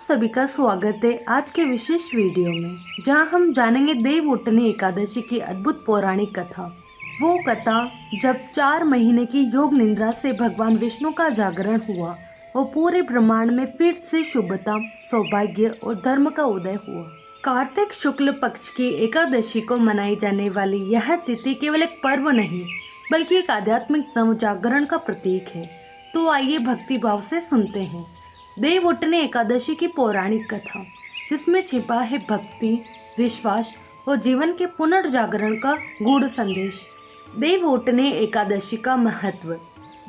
सभी का स्वागत है आज के विशेष वीडियो में, जहां हम जानेंगे देवउठनी एकादशी की अद्भुत पौराणिक कथा। वो कथा जब 4 महीने की योग निद्रा से भगवान विष्णु का जागरण हुआ और पूरे ब्रह्मांड में फिर से शुभता, सौभाग्य और धर्म का उदय हुआ। कार्तिक शुक्ल पक्ष की एकादशी को मनाई जाने वाली यह तिथि केवल एक पर्व नहीं, बल्कि एक आध्यात्मिक नवजागरण का प्रतीक है। तो आइए भक्ति भाव से सुनते हैं देवउठनी एकादशी की पौराणिक कथा, जिसमें छिपा है भक्ति, विश्वास और जीवन के पुनर्जागरण का गूढ़ संदेश। देवउठनी एकादशी का महत्व।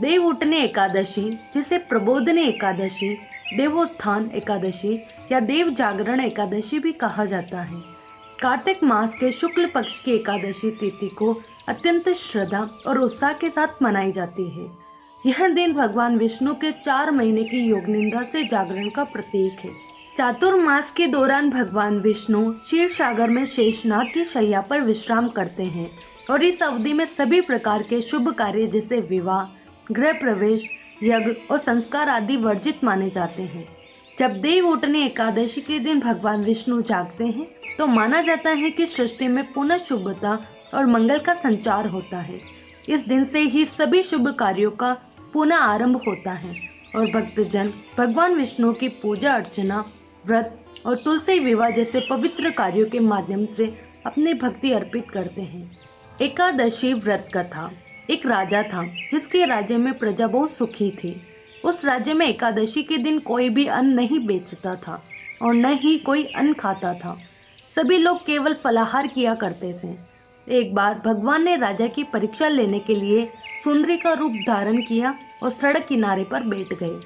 देवउठनी एकादशी, जिसे प्रबोधनी एकादशी, देवोत्थान एकादशी या देव जागरण एकादशी भी कहा जाता है, कार्तिक मास के शुक्ल पक्ष की एकादशी तिथि को अत्यंत श्रद्धा और उत्साह के साथ मनाई जाती है। यह दिन भगवान विष्णु के 4 महीने की योग निद्रा से जागरण का प्रतीक है। चातुर्मास के दौरान भगवान विष्णु क्षीर सागर में शेषनाग की शैया पर विश्राम करते हैं और इस अवधि में सभी प्रकार के शुभ कार्य जैसे विवाह, गृह प्रवेश, यज्ञ और संस्कार आदि वर्जित माने जाते हैं। जब देवउठनी एकादशी के दिन भगवान विष्णु जागते हैं तो माना जाता है कि सृष्टि में पुनः शुभता और मंगल का संचार होता है। इस दिन से ही सभी शुभ कार्यों का पुनः आरंभ होता है और भक्तजन भगवान विष्णु की पूजा अर्चना, व्रत और तुलसी विवाह जैसे पवित्र कार्यों के माध्यम से अपनी भक्ति अर्पित करते हैं। एकादशी व्रत कथा। एक राजा था जिसके राज्य में प्रजा बहुत सुखी थी। उस राज्य में एकादशी के दिन कोई भी अन्न नहीं बेचता था और न ही कोई अन्न खाता था। सभी लोग केवल फलाहार किया करते थे। एक बार भगवान ने राजा की परीक्षा लेने के लिए सुंदरी का रूप धारण किया और सड़क किनारे पर बैठ गए।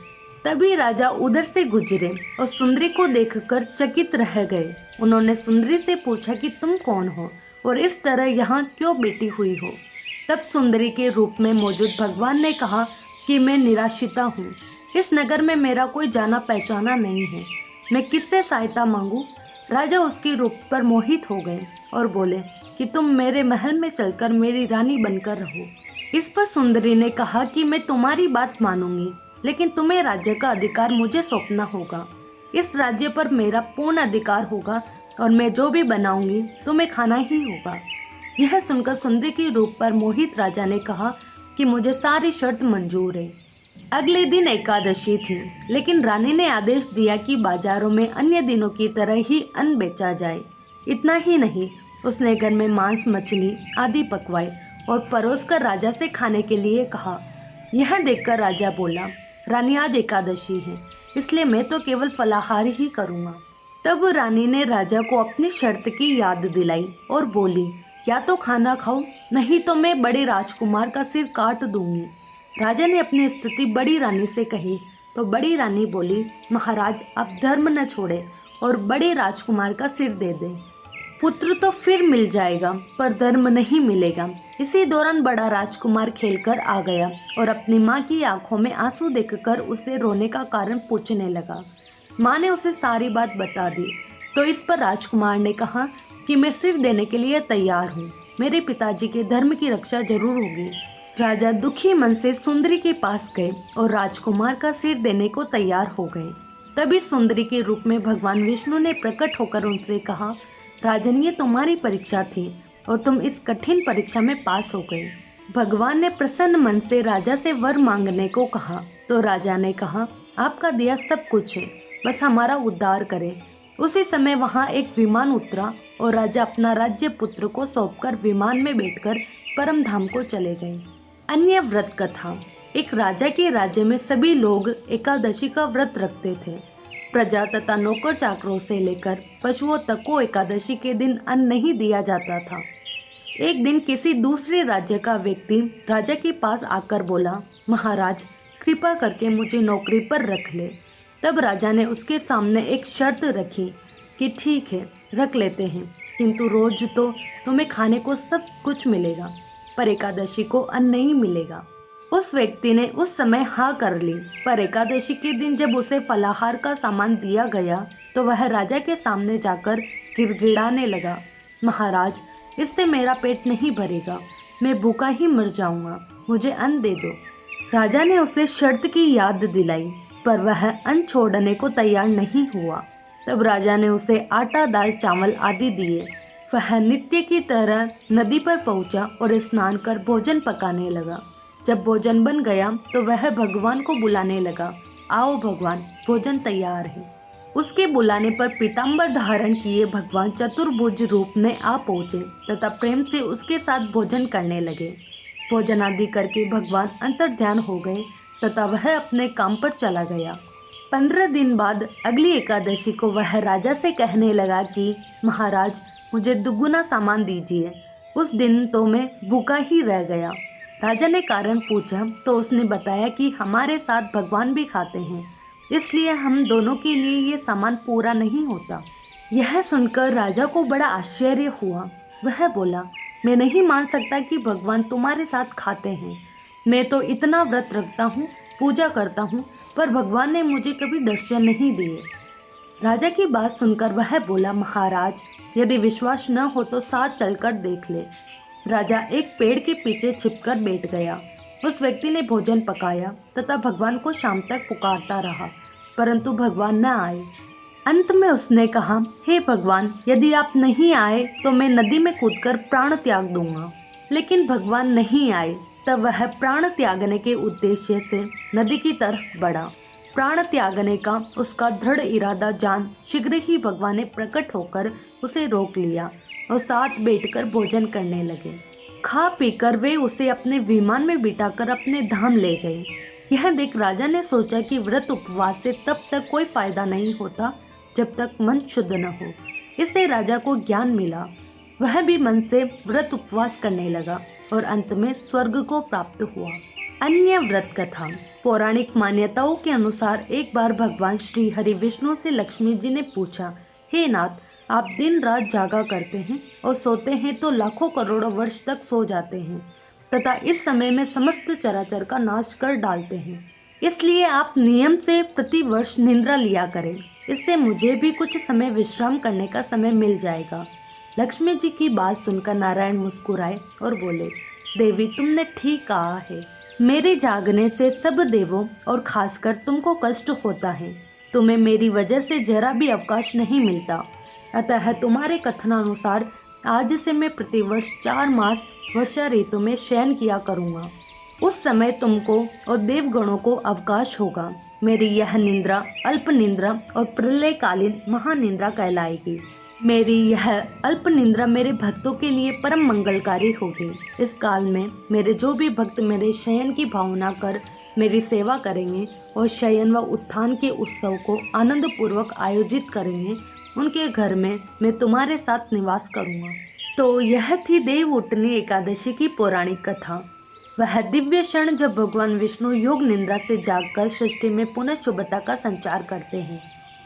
तभी राजा उधर से गुजरे और सुंदरी को देखकर चकित रह गए। उन्होंने सुंदरी से पूछा कि तुम कौन हो और इस तरह यहाँ क्यों बैठी हुई हो। तब सुंदरी के रूप में मौजूद भगवान ने कहा कि मैं निराश्रिता हूँ। इस नगर में मेरा कोई जाना पहचाना नहीं है, मैं किससे सहायता मांगूं? राजा उसके रूप पर मोहित हो गए और बोले कि तुम मेरे महल में चलकर मेरी रानी बनकर रहो। इस पर सुंदरी ने कहा कि मैं तुम्हारी बात मानूंगी, लेकिन तुम्हें राज्य का अधिकार मुझे सौंपना होगा। इस राज्य पर मेरा पूर्ण अधिकार होगा और मैं जो भी बनाऊंगी तुम्हें खाना ही होगा। यह सुनकर सुंदरी के रूप पर मोहित राजा ने कहा कि मुझे सारी शर्त मंजूर है। अगले दिन एकादशी थी, लेकिन रानी ने आदेश दिया कि बाजारों में अन्य दिनों की तरह ही अन्न बेचा जाए। इतना ही नहीं, उसने घर में मांस, मछली आदि पकवाए और परोसकर राजा से खाने के लिए कहा। यह देखकर राजा बोला, रानी आज एकादशी है, इसलिए मैं तो केवल फलाहार ही करूँगा। तब रानी ने राजा को अपनी शर्त की याद दिलाई और बोली, या तो खाना खाओ, नहीं तो मैं बड़े राजकुमार का सिर काट दूंगी। राजा ने अपनी स्थिति बड़ी रानी से कही तो बड़ी रानी बोली, महाराज आप धर्म न छोड़े और बड़े राजकुमार का सिर दे दें। पुत्र तो फिर मिल जाएगा पर धर्म नहीं मिलेगा। इसी दौरान बड़ा राजकुमार खेलकर आ गया और अपनी माँ की आंखों में आंसू देखकर उसे रोने का कारण पूछने लगा। माँ ने उसे सारी बात बता दी तो इस पर राजकुमार ने कहा कि मैं सिर देने के लिए तैयार हूँ, मेरे पिताजी के धर्म की रक्षा जरूर होगी। राजा दुखी मन से सुंदरी के पास गए और राजकुमार का सिर देने को तैयार हो गए। तभी सुंदरी के रूप में भगवान विष्णु ने प्रकट होकर उनसे कहा, राजन ये तुम्हारी परीक्षा थी और तुम इस कठिन परीक्षा में पास हो गए। भगवान ने प्रसन्न मन से राजा से वर मांगने को कहा तो राजा ने कहा, आपका दिया सब कुछ है, बस हमारा उद्धार करें। उसी समय वहां एक विमान उतरा और राजा अपना राज्य पुत्र को सौंपकर विमान में बैठकर परम धाम को चले गए। अन्य व्रत कथा। एक राजा के राज्य में सभी लोग एकादशी का व्रत रखते थे। प्रजा तथा नौकर चाकरों से लेकर पशुओं तक को एकादशी के दिन अन्न नहीं दिया जाता था। एक दिन किसी दूसरे राज्य का व्यक्ति राजा के पास आकर बोला, महाराज कृपा करके मुझे नौकरी पर रख ले। तब राजा ने उसके सामने एक शर्त रखी कि ठीक है रख लेते हैं, किंतु रोज तो तुम्हें खाने को सब कुछ मिलेगा पर एकादशी को अन्न नहीं मिलेगा। उस व्यक्ति ने उस समय हाँ कर ली, पर एकादशी के दिन जब उसे फलाहार का सामान दिया गया तो वह राजा के सामने जाकर गिड़गिड़ाने लगा, महाराज इससे मेरा पेट नहीं भरेगा, मैं भूखा ही मर जाऊंगा, मुझे अन्न दे दो। राजा ने उसे शर्त की याद दिलाई पर वह अन्न छोड़ने को तैयार नहीं हुआ। तब राजा ने उसे आटा, दाल, चावल आदि दिए। वह नित्य की तरह नदी पर पहुंचा और स्नान कर भोजन पकाने लगा। जब भोजन बन गया तो वह भगवान को बुलाने लगा, आओ भगवान, भोजन तैयार है। उसके बुलाने पर पीताम्बर धारण किए भगवान चतुर्भुज रूप में आ पहुँचे तथा प्रेम से उसके साथ भोजन करने लगे। भोजन आदि करके भगवान अंतर्ध्यान हो गए तथा वह अपने काम पर चला गया। 15 दिन बाद अगली एकादशी को वह राजा से कहने लगा कि महाराज, मुझे दुगुना सामान दीजिए। उस दिन तो मैं भूखा ही रह गया। राजा ने कारण पूछा तो उसने बताया कि हमारे साथ भगवान भी खाते हैं, इसलिए हम दोनों के लिए ये सामान पूरा नहीं होता। यह सुनकर राजा को बड़ा आश्चर्य हुआ। वह बोला, मैं नहीं मान सकता कि भगवान तुम्हारे साथ खाते हैं। मैं तो इतना व्रत रखता हूँ, पूजा करता हूँ, पर भगवान ने मुझे कभी दर्शन नहीं दिए। राजा की बात सुनकर वह बोला, महाराज, यदि विश्वास न हो तो साथ चलकर देख ले। राजा एक पेड़ के पीछे छिपकर बैठ गया। उस व्यक्ति ने भोजन पकाया तथा भगवान को शाम तक पुकारता रहा, परंतु भगवान न आए। अंत में उसने कहा, हे भगवान, यदि आप नहीं आए तो मैं नदी में कूदकर प्राण त्याग दूंगा। लेकिन भगवान नहीं आए। तब वह प्राण त्यागने के उद्देश्य से नदी की तरफ बढ़ा। प्राण त्यागने का उसका दृढ़ इरादा जान शीघ्र ही भगवान ने प्रकट होकर उसे रोक लिया और साथ बैठकर भोजन करने लगे। खा पीकर वे उसे अपने विमान में बिठाकर अपने धाम ले गए। यह देख राजा ने सोचा कि व्रत उपवास से तब तक कोई फायदा नहीं होता जब तक मन शुद्ध न हो। इससे राजा को ज्ञान मिला। वह भी मन से व्रत उपवास करने लगा और अंत में स्वर्ग को प्राप्त हुआ। अन्य व्रत कथा। पौराणिक मान्यताओं के अनुसार एक बार भगवान श्री हरि विष्णु से लक्ष्मी जी ने पूछा, हे नाथ, आप दिन रात जागा करते हैं और सोते हैं तो लाखों करोड़ों वर्ष तक सो जाते हैं तथा इस समय में समस्त चराचर का नाश कर डालते हैं। इसलिए आप नियम से प्रति वर्ष निद्रा लिया करें। इससे मुझे भी कुछ समय विश्राम करने का समय मिल जाएगा। लक्ष्मी जी की बात सुनकर नारायण मुस्कुराए और बोले, देवी, तुमने ठीक कहा है। मेरे जागने से सब देवों और खासकर तुमको कष्ट होता है। तुम्हें मेरी वजह से जरा भी अवकाश नहीं मिलता। अतः तुम्हारे कथनानुसार आज से मैं प्रतिवर्ष 4 मास वर्षा ऋतु में शयन किया करूँगा। उस समय तुमको और देवगणों को अवकाश होगा। मेरी यह निंद्रा अल्प निंद्रा और प्रलयकालीन महानिंद्रा कहलाएगी। मेरी यह अल्प निंद्रा मेरे भक्तों के लिए परम मंगलकारी होगी। इस काल में मेरे जो भी भक्त मेरे शयन की भावना कर मेरी सेवा करेंगे और शयन व उत्थान के उत्सव को आनंद पूर्वक आयोजित करेंगे, उनके घर में मैं तुम्हारे साथ निवास करूँगा। तो यह थी देवउठनी एकादशी की पौराणिक कथा। वह दिव्य क्षण जब भगवान विष्णु योग निंद्रा से जागकर सृष्टि में पुनः शुभता का संचार करते हैं।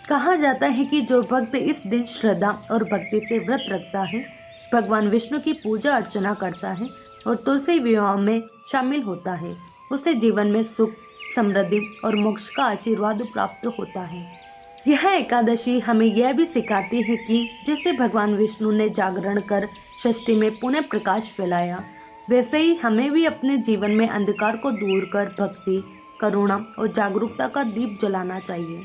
कहा जाता है कि जो भक्त इस दिन श्रद्धा और भक्ति से व्रत रखता है, भगवान विष्णु की पूजा अर्चना करता है और तुलसी विवाह में शामिल होता है, उसे जीवन में सुख, समृद्धि और मोक्ष का आशीर्वाद प्राप्त होता है। यह एकादशी हमें यह भी सिखाती है कि जैसे भगवान विष्णु ने जागरण कर सृष्टि में पुनः प्रकाश फैलाया, वैसे ही हमें भी अपने जीवन में अंधकार को दूर कर भक्ति, करुणा और जागरूकता का दीप जलाना चाहिए।